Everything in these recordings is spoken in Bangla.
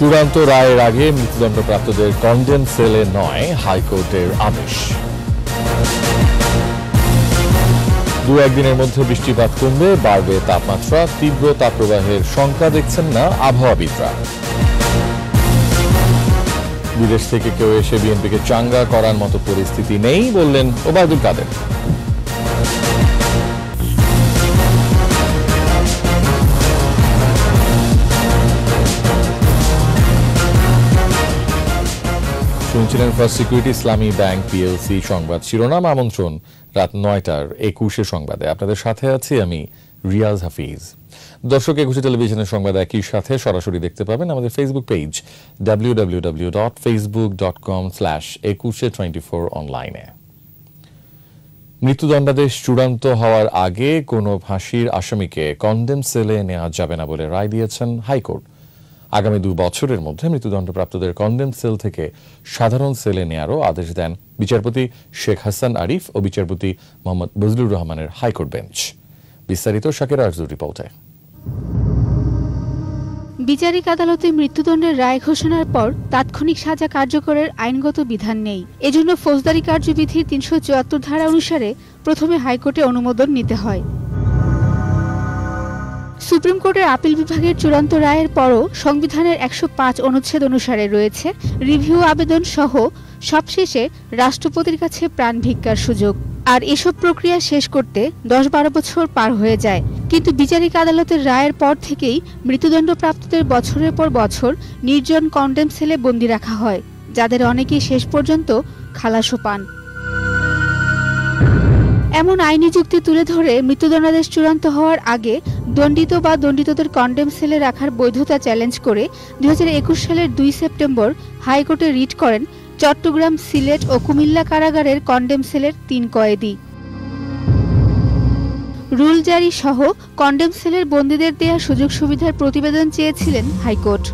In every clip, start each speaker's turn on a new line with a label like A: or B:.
A: চূড়ান্ত রায়ের আগে মৃত্যুদণ্ডপ্রাপ্তদের কন্ডেম সেলে নয় হাইকোর্টের আদেশ। দু একদিনের মধ্যে বৃষ্টিপাত কমবে, বাড়বে তাপমাত্রা, তীব্র তাপপ্রবাহের শঙ্কা দেখছেন না আবহাওয়াবিদরা। বিদেশ থেকে কেউ এসে বিএনপিকে চাঙ্গা করার মতো পরিস্থিতি নেই বললেন ওবায়দুল কাদের। শুনছিলেন ফার্স্ট সিকিউরিটি ইসলামী ব্যাংক পিএলসি সংবাদ শিরোনাম। আমন্ত্রণ রাত ৯টার ২১ সংবাদে। আপনাদের সাথে আছি আমি রিয়াজ হাফিজ। দর্শক, ২১ টেলিভিশনের সংবাদ একই সাথে সরাসরি দেখতে পাবেন আমাদের ফেসবুক পেজ www.facebook.com/2124 অনলাইনে। মৃত্যুদণ্ডাদেশ চূড়ান্ত হওয়ার আগে কোনো ফাঁসির আসামিকে কন্ডেম সেলে নেওয়া যাবে না বলে রায় দিয়েছেন হাইকোর্ট। আগামী ২ বছরের মধ্যে মৃত্যুদণ্ডপ্রাপ্তদের কন্ডেম সেল থেকে সাধারণ সেলে নেয়ারও আদেশ দেন বিচারপতি শেখ হাসান আরিফ ও বিচারপতি মোহাম্মদ বজলুর রহমানের হাইকোর্ট বেঞ্চ। বিস্তারিত শাকির আরজুর রিপোর্টে।
B: বিচারিক আদালতে মৃত্যুদণ্ডের রায় ঘোষণার পর তাৎক্ষণিক সাজা কার্যকরের আইনগত বিধান নেই। এজন্য ফৌজদারি কার্যবিধির ৩৭৪ ধারা অনুসারে প্রথমে হাইকোর্টে অনুমোদন নিতে হয়। সুপ্রিম কোর্টের আপিল বিভাগের চূড়ান্ত রায়ের পরও সংবিধানের ১০৫ অনুচ্ছেদ অনুসারে রয়েছে রিভিউ আবেদন সহ সবশেষে রাষ্ট্রপতির কাছে প্রাণ ভিক্ষার সুযোগ। আর এসব প্রক্রিয়া শেষ করতে ১০-১২ বছর পার হয়ে যায়। কিন্তু বিচারিক আদালতের রায়ের পর থেকেই মৃত্যুদণ্ডপ্রাপ্তদের বছরের পর বছর নির্জন কন্ডেম সেলে বন্দী রাখা হয়, যাদের অনেকেই শেষ পর্যন্ত খালাসও পান। এমন আইনি যুক্তি তুলে ধরে মৃত্যুদণ্ডাদেশ চূড়ান্ত হওয়ার আগে দণ্ডিত বা দণ্ডিতদের কন্ডেম সেলে রাখার বৈধতা চ্যালেঞ্জ করে ২০২১ সালের ২ সেপ্টেম্বর হাইকোর্টে রিট করেন চট্টগ্রাম, সিলেট ও কুমিল্লা কারাগারের কন্ডেম সেলের ৩ কয়েদি। রুল জারি সহ কন্ডেম সেলের বন্দীদের দেয়া সুযোগ সুবিধার প্রতিবেদন চেয়েছিলেন হাইকোর্ট।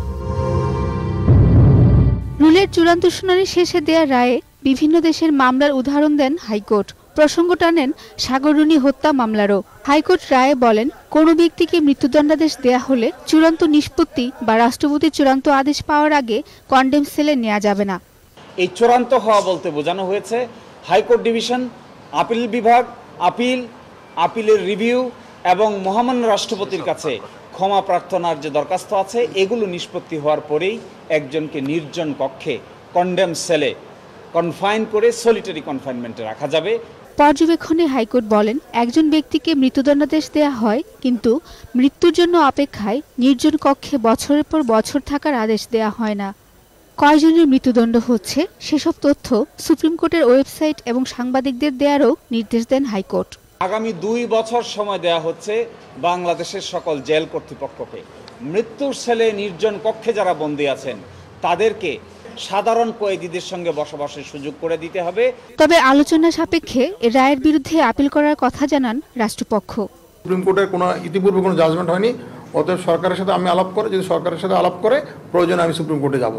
B: রুলের চূড়ান্ত শুনানি শেষে দেয়া রায়ে বিভিন্ন দেশের মামলার উদাহরণ দেন হাইকোর্ট। প্রসঙ্গ টানেন সাগররুনি হত্যা মামলারও। হাইকোর্ট রায়ে বলেন, কোনো ব্যক্তিকে মৃত্যুদণ্ডাদেশ দেয়া হলে চূড়ান্ত নিষ্পত্তি বা রাষ্ট্রপতির চূড়ান্ত আদেশ পাওয়ার আগে কন্ডেম সেলে নেওয়া যাবে না।
C: এই চূড়ান্ত হওয়া বলতে বোঝানো হয়েছে হাইকোর্ট ডিভিশন, আপিল বিভাগ, আপিলের রিভিউ এবং মহামান্য রাষ্ট্রপতির কাছে ক্ষমা প্রার্থনার যে দরখাস্ত আছে, এগুলো নিষ্পত্তি হওয়ার পরেই একজনকে নির্জন কক্ষে কন্ডেম সেলে কনফাইন করে সলিটারি কনফাইনমেন্টে রাখা যাবে।
B: পর্যবেক্ষণে হাইকোর্ট বলেন, একজন ব্যক্তিকে মৃত্যুদণ্ডাদেশ দেয়া হয়, কিন্তু মৃত্যুর জন্য অপেক্ষায় নির্জন কক্ষে বছরের পর বছর থাকার আদেশ দেয়া হয় না। কয়জনের মৃত্যুদণ্ড হচ্ছে সেসব তথ্য সুপ্রিম কোর্টের ওয়েবসাইট এবং সাংবাদিকদের দেয়ারও নির্দেশ দেন হাইকোর্ট।
C: আগামী ২ বছর সময় দেয়া হচ্ছে বাংলাদেশের সকল জেল কর্তৃপক্ষকে। মৃত্যুর সেলে নির্জন কক্ষে যারা বন্দী আছেন তাদেরকে সাধারণ কয়েদিদের সঙ্গে বসবাসের সুযোগ করে দিতে হবে।
B: তবে আলোচনা সাপেক্ষে এর রায়ের বিরুদ্ধে আপিল করার কথা জানান রাষ্ট্রপক্ষ।
D: সুপ্রিম কোর্টের ইতিপূর্বে কোনো জাজমেন্ট হয়নি, অতএব সরকারের সাথে আমি আলাপ করে, যদি সরকারের সাথে আলাপ করে প্রয়োজনে আমি সুপ্রিম কোর্টে যাব।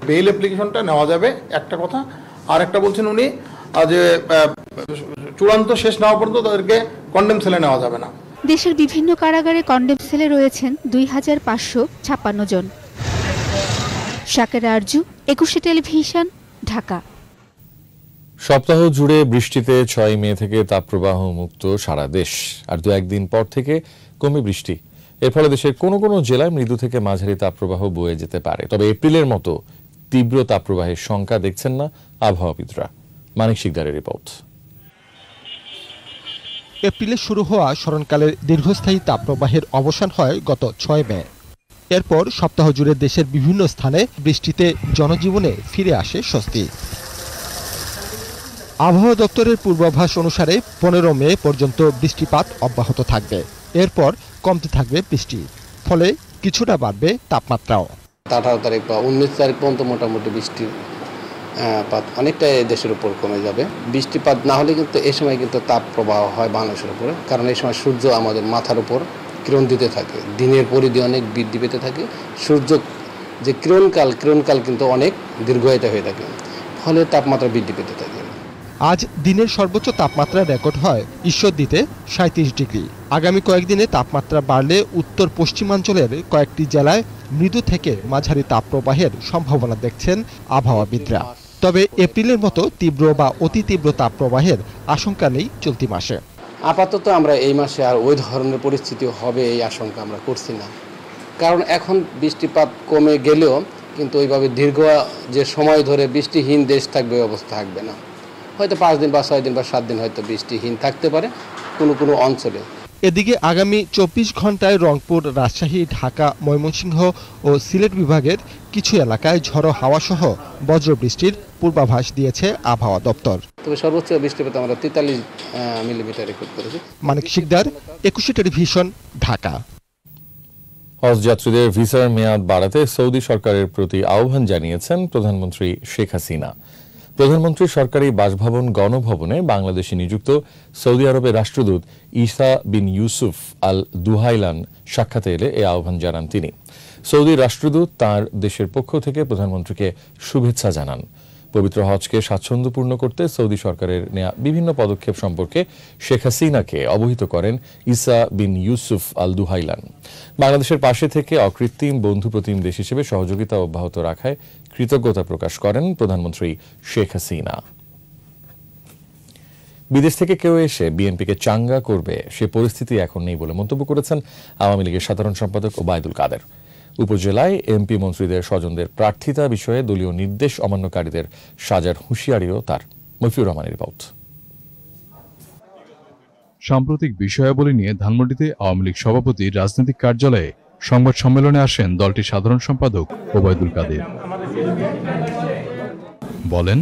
D: বেইল অ্যাপ্লিকেশনটা নেওয়া যাবে একটা কথা। আর একটা বলছেন উনি যে চূড়ান্ত শেষ না হওয়া পর্যন্ত তাদেরকে কন্ডেম সেলে নেওয়া যাবে না।
B: দেশের বিভিন্ন কারাগারে কন্ডেম সেলে রয়েছেন ২৫৫৬ জন। শাকির আরজু, ২১ টেলিভিশন, ঢাকা।
A: সপ্তাহ জুড়ে বৃষ্টিতে ৬ মে থেকে তাপপ্রবাহ মুক্ত সারা দেশ। আর ২-১ দিন পর থেকে কমে বৃষ্টি। এর ফলে দেশের কোনো কোনো জেলায় মৃদু থেকে মাঝারি তাপপ্রবাহ বয়ে যেতে পারে। তবে এপ্রিলের মতো তীব্র তাপপ্রবাহের শঙ্কা দেখছেন না আবহাওয়াবিদরা। মানিক শিকদারের রিপোর্ট।
E: এপ্রিলে শুরু হওয়া স্মরণকালের দীর্ঘস্থায়ী তাপপ্রবাহের অবসান হয় গত ৬ মে। এরপর সপ্তাহ জুড়ে দেশের বিভিন্ন স্থানে বৃষ্টিতে জনজীবনে ফিরে আসে স্বস্তি। আবহাওয়া দপ্তরের পূর্বাভাস অনুসারে ১৫ মে পর্যন্ত বৃষ্টিপাত অব্যাহত থাকবে। এরপর কমতে থাকবে বৃষ্টি, ফলে কিছুটা বাড়বে তাপমাত্রাও।
F: ১৮ তারিখ বা ১৯ তারিখ পর্যন্ত মোটামুটি বৃষ্টিপাত অনেকটাই দেশের উপর কমে যাবে। বৃষ্টিপাত না হলে কিন্তু এই সময় কিন্তু তাপ প্রবাহ হয় বাংলাদেশের উপরে, কারণ এই সময় সূর্য আমাদের মাথার উপর কিরণ দিতে থাকে, দিনের পরিধি অনেক বৃদ্ধি পেতে থাকে। সূর্য যে কিরণকাল কিন্তু অনেক দীর্ঘায়িত হয়ে থাকে, ফলে তাপমাত্রা বৃদ্ধি পেতে থাকে।
E: আজ দিনের সর্বোচ্চ তাপমাত্রা রেকর্ড হয় ঈশ্বরদীতে 37 ডিগ্রি। আগামী কয়েকদিনে তাপমাত্রা বাড়লে উত্তর পশ্চিমাঞ্চলের কয়েকটি জেলায় মৃদু থেকে মাঝারি তাপপ্রবাহের সম্ভাবনা দেখছেন আবহাওয়াবিদরা। তবে এপ্রিলের মতো তীব্র বা অতি তীব্র তাপপ্রবাহের আশঙ্কা নেই চলতি মাসে।
F: আপাতত আমরা এই মাসে আর ওই ধরনের পরিস্থিতি হবে এই আশঙ্কা আমরা করছি না, কারণ এখন বৃষ্টিপাত কমে গেলেও কিন্তু ওইভাবে দীর্ঘ যে সময় ধরে বৃষ্টিহীন দেশ থাকবে ওই অবস্থা থাকবে না। হয়তো 5 দিন বা 6 দিন বা 7 দিন হয়তো বৃষ্টিহীন থাকতে পারে কোনো অঞ্চলে।
E: এদিকে আগামী 24 ঘন্টায় রংপুর, রাজশাহী, ঢাকা, ময়মনসিংহ ও সিলেট বিভাগের কিছু এলাকায় ঝড়ো হাওয়া সহ বজ্রবৃষ্টির পূর্বাভাস দিয়েছে আবহাওয়া দপ্তর।
F: তবে সর্বোচ্চ বৃষ্টিপাত আমরা 43 মিলিমিটার রেকর্ড করেছি।
E: মানিক শিকদার, 21 টেলিভিশন, ঢাকা।
A: হজ যাত্রীদের ভিসার মেয়াদ বাড়াতে সৌদি সরকারের প্রতি আহ্বান জানিয়েছেন প্রধানমন্ত্রী শেখ হাসিনা। প্রধানমন্ত্রীর সরকারি বাসভবন গণভবনে বাংলাদেশে নিযুক্ত সৌদি আরবের রাষ্ট্রদূত ঈসা বিন ইউসুফ আল দুহাইলান সাক্ষাতে এলে এই আহ্বান জানান তিনি। সৌদি রাষ্ট্রদূত তার দেশের পক্ষ থেকে প্রধানমন্ত্রীকে শুভেচ্ছা জানান। পবিত্র হজকে স্বাচ্ছন্দ্যপূর্ণ করতে সৌদি সরকারের নেয়া বিভিন্ন পদক্ষেপ সম্পর্কে শেখ হাসিনাকে অবহিত করেন ঈসা বিন ইউসুফ আল দুহাইলান। বাংলাদেশের পাশে থেকে অকৃত্রিম বন্ধুপ্রতিম দেশ হিসেবে সহযোগিতা অব্যাহত রাখায় কৃতজ্ঞতা প্রকাশ করেন প্রধানমন্ত্রী শেখ হাসিনা। বিদেশ থেকে কেউ এসে বিএনপিকে চাঙ্গা করবে সে পরিস্থিতি এখন নেই বলে মন্তব্য করেছেন আওয়ামী লীগের সাধারণ সম্পাদক ওবায়দুল কাদের। উপজেলায় এমপি মন্ত্রীদের স্বজনদের প্রার্থিতা বিষয়ে দলীয় নির্দেশ অমান্যকারীদের সাজার হুঁশিয়ারিও তার। মফিউর রহমানের রিপোর্ট।
G: সাম্প্রতিক বিষয়াবলী নিয়ে ধানমন্ডিতে আওয়ামী লীগ সভাপতির রাজনৈতিক কার্যালয়ে সংবাদ সম্মেলনে আসেন দলটির সাধারণ সম্পাদক ওবায়দুল কাদের। বলেন,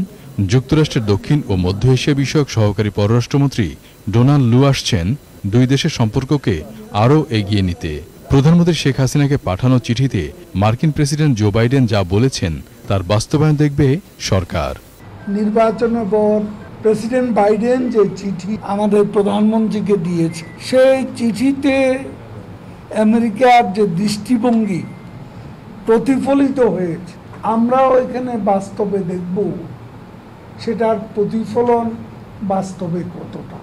G: যুক্তরাষ্ট্রের দক্ষিণ ও মধ্য এশিয়া বিষয়ক সহকারী পররাষ্ট্রমন্ত্রী ডোনাল্ড লু আসছেন দুই দেশের সম্পর্ককে আরও এগিয়ে নিতে। প্রধানমন্ত্রী শেখ হাসিনাকে পাঠানো চিঠিতে মার্কিন প্রেসিডেন্ট জো বাইডেন যা বলেছেন তার বাস্তবায়ন দেখবে সরকার।
H: নির্বাচনের পর প্রেসিডেন্ট বাইডেন যে চিঠি আমাদের প্রধানমন্ত্রীকে দিয়েছে, সেই চিঠিতে আমেরিকার যে দৃষ্টিভঙ্গি প্রতিফলিত হয়েছে, আমরাও এখানে বাস্তবে দেখব সেটার প্রতিফলন বাস্তবে কতটা।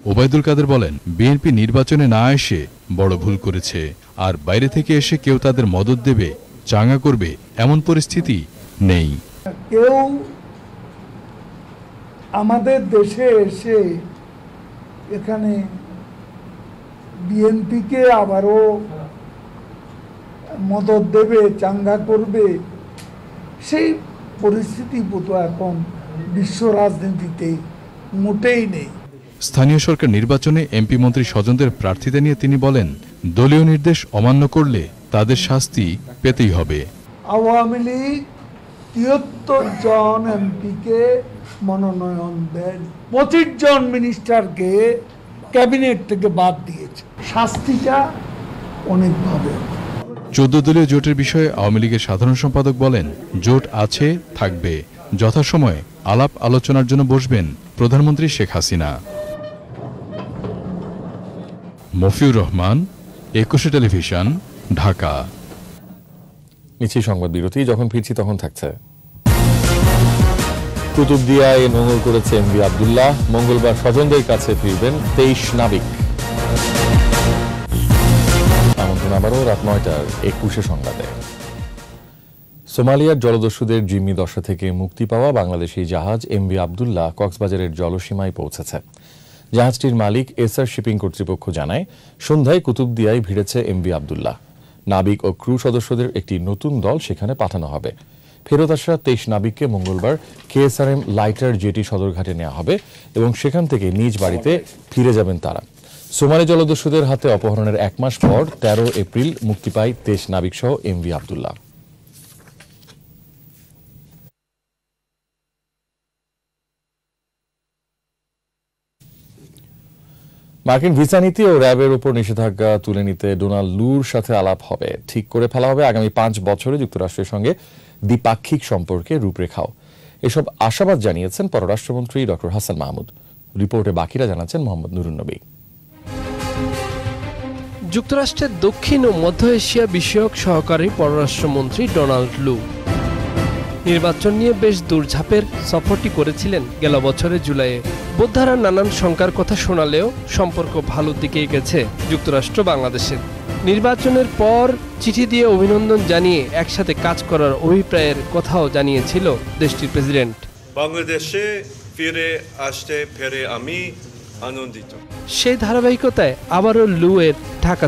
G: ওবায়দুল কাদের বলেন, বিএনপি নির্বাচনে না এসে বড় ভুল করেছে, আর বাইরে থেকে এসে কেউ তাদের মদত দেবে, চাঙ্গা করবে এমন পরিস্থিতি নেই।
H: কেউ আমাদের দেশে এসে এখানে বিএনপিকে আবারও মদত দেবে, চাঙ্গা করবে, সেই পরিস্থিতি বোধ এখন বিশ্ব রাজনীতিতে মোটেই নেই।
G: স্থানীয় সরকার নির্বাচনে এমপি মন্ত্রী স্বজনদের প্রার্থিতা নিয়ে তিনি বলেন, দলীয় নির্দেশ অমান্য করলে তাদের শাস্তি পেতেই হবে।
H: আওয়ামী লীগ 73 জন এমপিকে মনোনয়ন দেন, 25 জন মিনিস্টারকে ক্যাবিনেট থেকে বাদ দিয়েছে। শাস্তিটা অনেকভাবে।
G: 14 দলীয় জোটের বিষয়ে আওয়ামী লীগের সাধারণ সম্পাদক বলেন, জোট আছে, থাকবে, যথাসময়ে আলাপ আলোচনার জন্য বসবেন প্রধানমন্ত্রী শেখ হাসিনা। মফিউর রহমান, 21 টেলিভিশন, ঢাকা।
A: নিচ্ছি সংবাদ বিরতি, যখন ফিরছি তখন থাকছে। কুতুবদিয়ায় নোঙর করেছে এমভি আবদুল্লাহ। মঙ্গলবার স্বজনদের কাছে ফিরবেন 23 নাবিক। আমন্ত্রণ আবারও রাত 9টার 21 সংবাদে। সোমালিয়ার জলদস্যুদের জিম্মি দশা থেকে মুক্তি পাওয়া বাংলাদেশি জাহাজ এমভি আবদুল্লাহ কক্সবাজারের জলসীমায় পৌঁছেছে। জাহাজটির মালিক এসআর শিপিং কর্তৃপক্ষ জানায়, সন্ধ্যায় কুতুবদিয়ায় ভিড়েছে এমভি আবদুল্লাহ। নাবিক ও ক্রু সদস্যদের একটি নতুন দল সেখানে পাঠানো হবে। ফেরত আসা 23 নাবিককে মঙ্গলবার কেএসআরএম লাইটার জেটি সদরঘাটে নেওয়া হবে এবং সেখান থেকে নিজ বাড়িতে ফিরে যাবেন তারা। সোমালি জলদস্যুদের হাতে অপহরণের 1 মাস পর 13 এপ্রিল মুক্তি পায় 23 নাবিক সহ এমভি আবদুল্লাহ। মার্কিন ভিসা নীতি ও র্যাবের উপর নিষেধাজ্ঞা তুলে নিতে ডোনাল্ড লুর সাথে আলাপ হবে। ঠিক করে ফেলা হবে আগামী 5 বছরে যুক্তরাষ্ট্রের সঙ্গে দ্বিপাক্ষিক সম্পর্কে রূপরেখাও। এসব আশাবাদ জানিয়েছেন পররাষ্ট্রমন্ত্রী ডক্টর হাসান মাহমুদ। রিপোর্টে বাকিরা জানাচ্ছেন মোহাম্মদ নুরুন নবী।
I: যুক্তরাষ্ট্রের দক্ষিণ ও মধ্য এশিয়া বিষয়ক সহকারী পররাষ্ট্রমন্ত্রী ডোনাল্ড লু নির্বাচন নিয়ে বেশ দৌড়ঝাঁপের সফরটি করেছিলেন গেল বছরের জুলাইয়ে। বোদ্ধারা নানান শঙ্কার কথা শোনালেও সম্পর্ক ভালোর দিকে গেছে যুক্তরাষ্ট্র বাংলাদেশের। নির্বাচনের পর চিঠি দিয়ে অভিনন্দন জানিয়ে একসাথে কাজ করার অভিপ্রায়ের কথাও জানিয়েছিল দেশটির প্রেসিডেন্ট।
J: বাংলাদেশে ফিরে আসতে পেরে আমি আনন্দিত।
I: সেই ধারাবাহিকতায় আবারও লুয়ের ঢাকা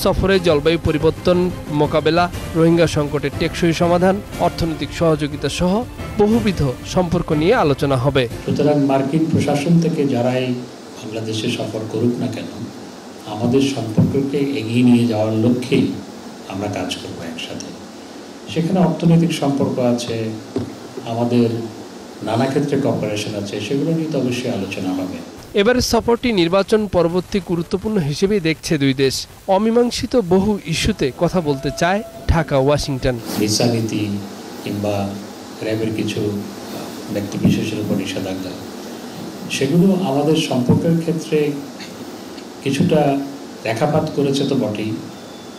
I: সফরে জলবায়ু পরিবর্তন মোকাবেলা, রোহিঙ্গা সংকটের টেকসই সমাধান, অর্থনৈতিক সহযোগিতা সহ বহুবিধ সম্পর্ক নিয়ে আলোচনা হবে।
K: সুতরাং মার্কিন প্রশাসন থেকে যারাই বাংলাদেশে সফর করুক না কেন, আমাদের সম্পর্ককে এগিয়ে নিয়ে যাওয়ার লক্ষ্যেই আমরা কাজ করব একসাথে। সেখানে অর্থনৈতিক সম্পর্ক আছে, আমাদের নানা ক্ষেত্রে কপারেশন আছে, সেগুলো নিয়ে তো অবশ্যই আলোচনা হবে।
I: এবারের সফরটি নির্বাচন পরবর্তী গুরুত্বপূর্ণ হিসেবেই দেখছে দুই দেশ। অমীমাংসিত বহু ইস্যুতে কথা বলতে চায় ঢাকা ওয়াশিংটন।
K: ভিসা নীতি কিংবা র্যাবের কিছু ব্যক্তিবিশেষের উপর নিষেধাজ্ঞা, সেগুলো আমাদের সম্পর্কের ক্ষেত্রে কিছুটা রেখাপাত করেছে তো বটেই,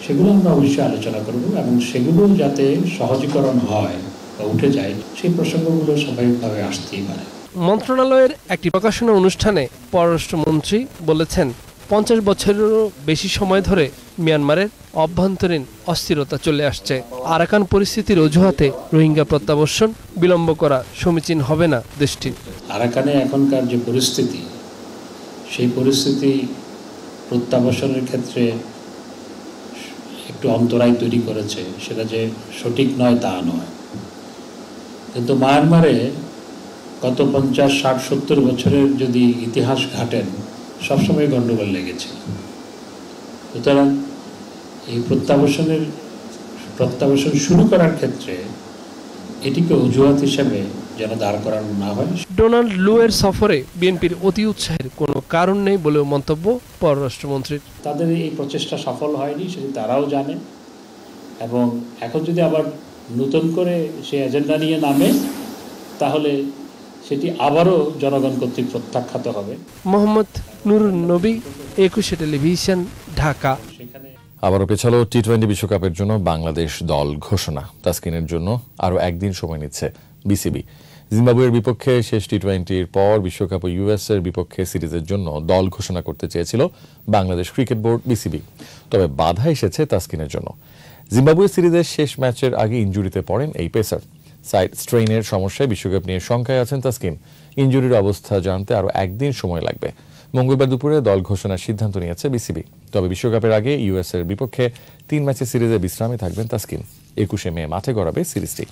K: সেগুলো আমরা অবশ্যই আলোচনা করব এবং সেগুলো যাতে সহজীকরণ হয় বা উঠে যায়, সেই প্রসঙ্গগুলো স্বাভাবিকভাবে আসতেই পারে।
I: মন্ত্রণালয়ের একটি প্রকাশনা অনুষ্ঠানে পররাষ্ট্রমন্ত্রী বলেছেন, 50 বছরেরও বেশি সময় ধরে মিয়ানমারের অভ্যন্তরীণ অস্থিরতা চলে আসছে। আরাকান পরিস্থিতির অজুহাতে রোহিঙ্গা প্রত্যাবর্ষণ বিলম্ব করা সমীচীন হবে না দেশটির।
K: আরাকানে এখনকার যে পরিস্থিতি, সেই পরিস্থিতি প্রত্যাবর্ষণের ক্ষেত্রে একটু অন্তরায় তৈরি করেছে। সেটা যে সঠিক নয় তা নয়, কিন্তু মায়ানমারে গত 50, 60, 70 বছরের যদি ইতিহাস ঘাটেন, সবসময় গণ্ডগোল লেগেছে। সুতরাং এই প্রত্যাবর্ষণ শুরু করার ক্ষেত্রে এটিকে অজুহাত হিসেবে যেন দাঁড় করানো না হয়।
I: ডোনাল্ড লুয়ের সফরে বিএনপির অতি উৎসাহের কোনো কারণ নেই বলেও মন্তব্য পররাষ্ট্রমন্ত্রীর।
K: তাদের এই প্রচেষ্টা সফল হয়নি, সেটি তারাও জানে, এবং এখন যদি আবার নতুন করে সে এজেন্ডা নিয়ে নামে, তাহলে সেটি আবারও জনগণ কর্তৃক প্রত্যাখ্যাত হবে।
I: মোহাম্মদ নুরুন নবী, একুশে টেলিভিশন, ঢাকা।
A: আবারও পেছালো টি-20 বিশ্বকাপের জন্য বাংলাদেশ দল ঘোষণা। তাসকিনের জন্য আরও একদিন সময় নিচ্ছে বিসিবি। জিম্বাবুয়ের বিপক্ষে শেষ টি-20-র পর বিশ্বকাপ ও ইউএসের বিপক্ষে সিরিজের জন্য দল ঘোষণা করতে চেয়েছিল বাংলাদেশ ক্রিকেট বোর্ড বিসিবি, তবে বাধা এসেছে তাসকিনের জন্য। জিম্বাবুয়ে সিরিজের শেষ ম্যাচের আগে ইনজুরিতে পড়েন এই পেসার। সাইড স্ট্রেইনের সমস্যায় বিশ্বকাপ নিয়ে শঙ্কায় আছেন তাসকিন। ইনজুরির অবস্থা জানতে আরও একদিন সময় লাগবে। মঙ্গলবার দুপুরে দল ঘোষণার সিদ্ধান্ত নিয়েছে বিসিবি। তবে বিশ্বকাপের আগে ইউএসের বিপক্ষে 3 ম্যাচের সিরিজে বিশ্রামে থাকবেন তাসকিন। 21শে মে মাঠে গড়াবে সিরিজটি।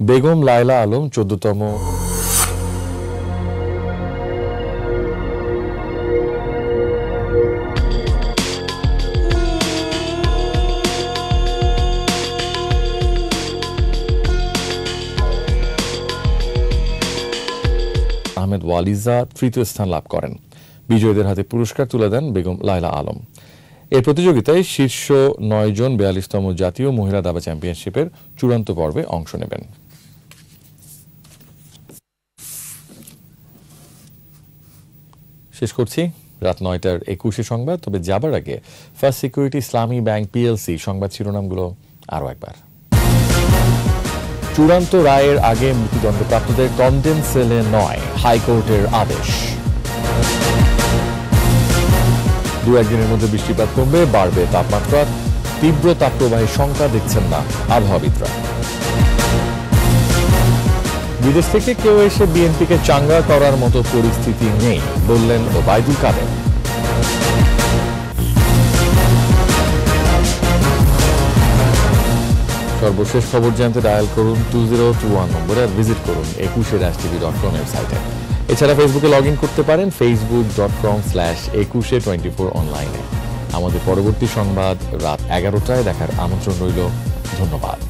A: বেগম লায়লা আলম 14তম আহমেদ ওয়ালিজা তৃতীয় স্থান লাভ করেন। বিজয়ীদের হাতে পুরস্কার তুলে দেন বেগম লায়লা আলম। এই প্রতিযোগিতায় শীর্ষ 9 জন 42তম জাতীয় মহিলা দাবা চ্যাম্পিয়নশিপের চূড়ান্ত পর্বে অংশ নেবেন। শেষ করছি রাত 9টার 21 সংবাদ। তবে যাবার আগে ফার্স্ট সিকিউরিটি ইসলামী ব্যাংক পিএলসি সংবাদ শিরোনামগুলো আরও একবার। চূড়ান্ত রায়ের আগে মৃত্যুদণ্ডপ্রাপ্তদের কনডেম সেলে নয়, হাইকোর্টের আদেশ। 2-1 দিনের মধ্যে বৃষ্টিপাত কমবে, বাড়বে তাপমাত্রা। তীব্র তাপপ্রবাহের শঙ্কা দেখছেন না আবহাওয়াবিদরা। বিদেশ থেকে কেউ এসে বিএনপিকে চাঙ্গা করার মতো পরিস্থিতি নেই বললেন ওবায়দুল কাদের। সর্বশেষ খবর জানতে ডায়াল করুন 2021 নম্বরে আর ভিজিট করুন 21erastv.com ওয়েবসাইটে। এছাড়া ফেসবুকে লগ ইন করতে পারেন facebook.com/2124 অনলাইনে। আমাদের পরবর্তী সংবাদ রাত 11টায় দেখার আমন্ত্রণ রইল। ধন্যবাদ।